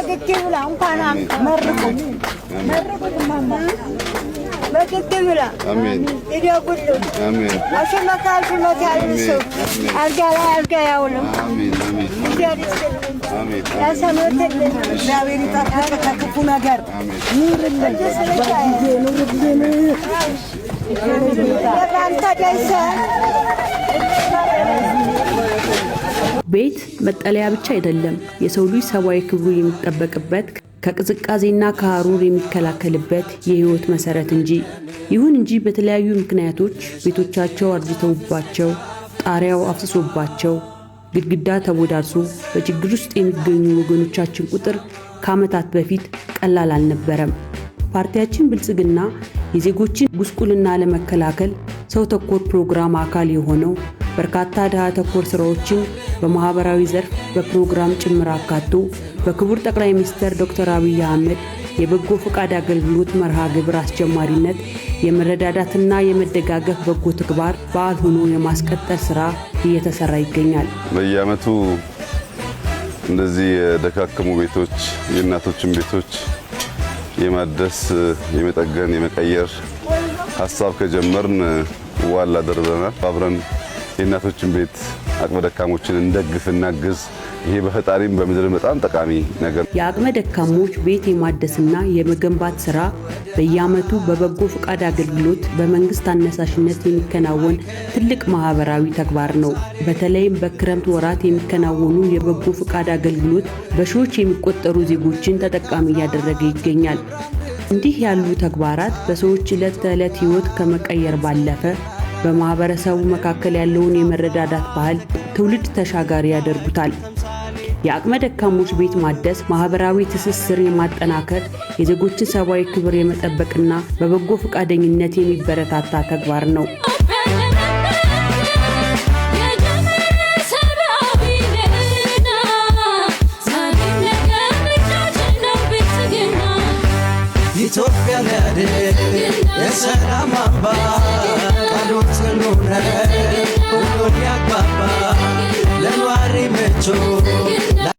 بكتبلا أمكان مرقم ماما بكتبلا آمين إذا قلت آمين عشان ما كان في مكان السوق أرجع يا ولد آمين آمين آمين يا سلام جاويري تاكا كفونا جار نور الله نور الله ቤት መጠለያ ብቻ አይደለም የሰው ልጅ ሰዋዊ ክብሩ የሚጠበቅበት ከቅዝቃዜና ከሐሩር የሚከላከልበት የህይወት መሰረት እንጂ ይሁን እንጂ በተለያዩ ምክንያቶች ቤቶቻቸው አርጅተውባቸው ጣሪያው አፍስሶባቸው ግድግዳ ተወዳድሶ በችግር ውስጥ የሚገኙ ወገኖቻችን ቁጥር ከዓመታት በፊት ቀላል አልነበረም። ፓርቲያችን ብልጽግና የዜጎችን ጉስቁልና ለመከላከል ሰው ተኮር ፕሮግራም አካል የሆነው በርካታ ድሃ ተኮር ስራዎችን በማህበራዊ ዘርፍ በፕሮግራም ጭምር አካቶ በክቡር ጠቅላይ ሚኒስትር ዶክተር አብይ አህመድ የበጎ ፈቃድ አገልግሎት መርሃ ግብር አስጀማሪነት የመረዳዳትና የመደጋገፍ በጎ ተግባር በዓል ሆኖ የማስቀጠል ስራ እየተሰራ ይገኛል። በየዓመቱ እንደዚህ የደካከሙ ቤቶች የእናቶችን ቤቶች የማደስ የመጠገን የመቀየር ሐሳብ ከጀመርን ዋላ ደርዘናል። አብረን የእናቶችን ቤት አቅመ ደካሞችን እንደግፍ እናግዝ። ይሄ በፈጣሪም በምድርም በጣም ጠቃሚ ነገር። የአቅመ ደካሞች ቤት የማደስና የመገንባት ስራ በየዓመቱ በበጎ ፈቃድ አገልግሎት በመንግስት አነሳሽነት የሚከናወን ትልቅ ማህበራዊ ተግባር ነው። በተለይም በክረምት ወራት የሚከናወኑ የበጎ ፈቃድ አገልግሎት በሺዎች የሚቆጠሩ ዜጎችን ተጠቃሚ ያደረገ ይገኛል። እንዲህ ያሉ ተግባራት በሰዎች ዕለት ተዕለት ህይወት ከመቀየር ባለፈ በማህበረሰቡ መካከል ያለውን የመረዳዳት ባህል ትውልድ ተሻጋሪ ያደርጉታል። የአቅመ ደካሞች ቤት ማደስ ማህበራዊ ትስስር የማጠናከር የዜጎችን ሰብአዊ ክብር የመጠበቅና በበጎ ፈቃደኝነት የሚበረታታ ተግባር ነው። ኢትዮጵያ ለደ የሰላም አምባ ቃሎት ኑረ ሁሉን ያግባባ ለኗሪ ምቹ